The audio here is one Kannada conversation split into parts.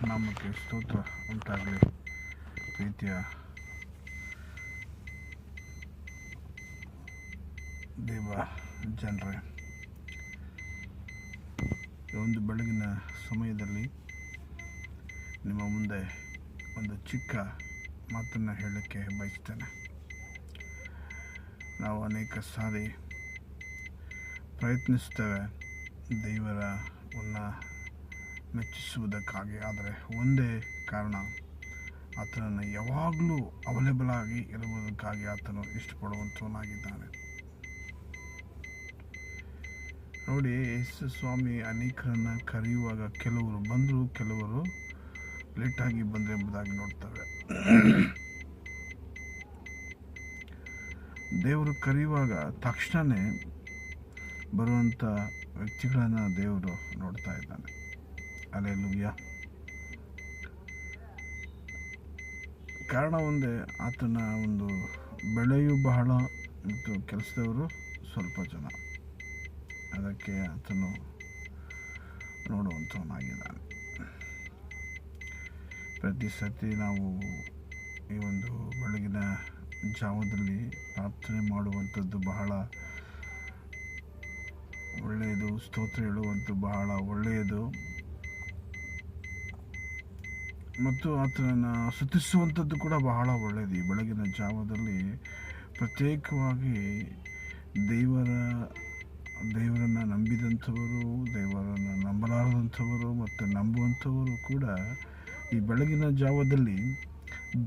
ನಾಮಕ್ಕೆ ಸ್ತೋತ್ರ ಉಂಟಾಗಲಿ. ಪ್ರೀತಿಯ ದೇವ ಜನರೇ, ಈ ಒಂದು ಬೆಳಗಿನ ಸಮಯದಲ್ಲಿ ನಿಮ್ಮ ಮುಂದೆ ಒಂದು ಚಿಕ್ಕ ಮಾತನ್ನು ಹೇಳಕ್ಕೆ ಬಯಸ್ತೇನೆ. ನಾವು ಅನೇಕ ಸಾರಿ ಪ್ರಯತ್ನಿಸ್ತೇವೆ ದೇವರನ್ನು ಮೆಚ್ಚಿಸುವುದಕ್ಕಾಗಿ. ಆದರೆ ಒಂದೇ ಕಾರಣ, ಆತನನ್ನು ಯಾವಾಗಲೂ ಅವೈಲೇಬಲ್ ಆಗಿ ಇರುವುದಕ್ಕಾಗಿ ಆತನು ಇಷ್ಟಪಡುವಂಥವನಾಗಿದ್ದಾನೆ. ನೋಡಿ, ಯೇಸು ಸ್ವಾಮಿ ಅನೇಕರನ್ನು ಕರೆಯುವಾಗ ಕೆಲವರು ಬಂದರು, ಕೆಲವರು ಲೇಟಾಗಿ ಬಂದರು ಎಂಬುದಾಗಿ ನೋಡ್ತೇವೆ. ದೇವರು ಕರೆಯುವಾಗ ತಕ್ಷಣವೇ ಬರುವಂಥ ವ್ಯಕ್ತಿಗಳನ್ನು ದೇವರು ನೋಡ್ತಾ ಇದ್ದಾನೆ. ಹಲ್ಲೆಲೂಯಾ. ಕಾರಣ ಒಂದೇ, ಆತನ ಒಂದು ಬೆಳೆಯು ಬಹಳ ಮತ್ತು ಕೆಲಸದವರು ಸ್ವಲ್ಪ ಜನ. ಅದಕ್ಕೆ ಆತನು ನೋಡುವಂಥವನಾಗಿದ್ದಾನೆ. ಪ್ರತಿ ಸತಿ ನಾವು ಈ ಒಂದು ಬೆಳಗಿನ ಜಾವದಲ್ಲಿ ಪ್ರಾರ್ಥನೆ ಮಾಡುವಂಥದ್ದು ಬಹಳ ಒಳ್ಳೆಯದು. ಸ್ತೋತ್ರ ಹೇಳುವಂಥದ್ದು ಬಹಳ ಒಳ್ಳೆಯದು. ಮತ್ತು ಆತನನ್ನು ಸ್ತುತಿಸುವಂಥದ್ದು ಕೂಡ ಬಹಳ ಒಳ್ಳೆಯದು. ಈ ಬೆಳಗಿನ ಜಾವದಲ್ಲಿ ಪ್ರತ್ಯೇಕವಾಗಿ ದೇವರನ್ನು ನಂಬಿದಂಥವರು, ದೇವರನ್ನು ನಂಬಲಾರದಂಥವರು ಮತ್ತು ನಂಬುವಂಥವರು ಕೂಡ ಈ ಬೆಳಗಿನ ಜಾವದಲ್ಲಿ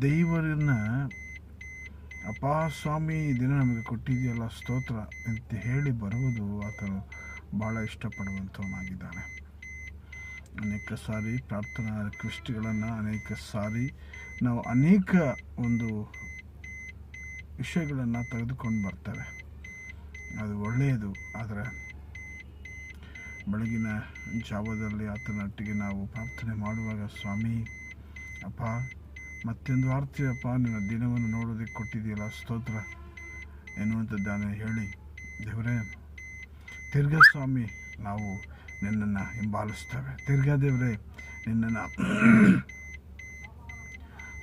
ದೇವರನ್ನ, ಅಪ್ಪಾ ಸ್ವಾಮಿ ಈ ದಿನ ನಮಗೆ ಕೊಟ್ಟಿದೆಯಲ್ಲ ಸ್ತೋತ್ರ ಅಂತ ಹೇಳಿ ಬರುವುದು ಆತನು ಭಾಳ ಇಷ್ಟಪಡುವಂಥವನಾಗಿದ್ದಾನೆ. ಅನೇಕ ಸಾರಿ ಪ್ರಾರ್ಥನಾ ರಿಕ್ವೆಸ್ಟ್ಗಳನ್ನು ಅನೇಕ ಸಾರಿ ನಾವು ಅನೇಕ ಒಂದು ವಿಷಯಗಳನ್ನು ತೆಗೆದುಕೊಂಡು ಬರ್ತೇವೆ. ಅದು ಒಳ್ಳೆಯದು. ಆದರೆ ಬೆಳಗಿನ ಜಾವದಲ್ಲಿ ಆತನೊಟ್ಟಿಗೆ ನಾವು ಪ್ರಾರ್ಥನೆ ಮಾಡುವಾಗ, ಸ್ವಾಮಿ ಅಪ್ಪ ಮತ್ತೊಂದು ಆರ್ತಿಯಪ್ಪ, ನಿನ್ನ ದಿನವನ್ನು ನೋಡೋದಕ್ಕೆ ಕೊಟ್ಟಿದೆಯಲ್ಲ ಸ್ತೋತ್ರ ಎನ್ನುವಂಥದ್ದಾನೆ ಹೇಳಿ, ದೇವರೇ ತಿರ್ಗಾ ಸ್ವಾಮಿ ನಾವು ನಿನ್ನನ್ನು ಹಿಂಬಾಲಿಸ್ತೇವೆ, ತಿರ್ಗಾ ದೇವರೇ ನಿನ್ನನ್ನು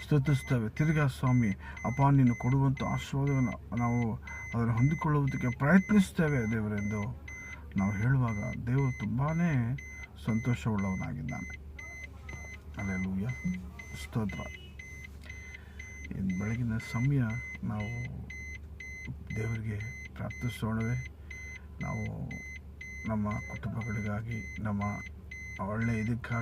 ಸ್ತುತಿಸ್ತೇವೆ, ತಿರ್ಗಾ ಸ್ವಾಮಿ ಅಪ್ಪ ನೀನು ಕೊಡುವಂಥ ಆಶೀರ್ವಾದವನ್ನು ನಾವು ಅದನ್ನು ಹೊಂದಿಕೊಳ್ಳುವುದಕ್ಕೆ ಪ್ರಯತ್ನಿಸ್ತೇವೆ ದೇವರೆಂದು ನಾವು ಹೇಳುವಾಗ ದೇವರು ತುಂಬಾ ಸಂತೋಷವುಳ್ಳವನಾಗಿದ್ದಾನೆ. ಹಲ್ಲೆಲೂಯಾ, ಸ್ತೋತ್ರ. ಬೆಳಗಿನ ಸಮಯ ನಾವು ದೇವರಿಗೆ ಪ್ರಾರ್ಥಿಸೋಣವೇ. ನಾವು ನಮ್ಮ ಕುಟುಂಬಗಳಿಗಾಗಿ, ನಮ್ಮ ಒಳ್ಳೆಯ ಇದಕ್ಕಾಗಿ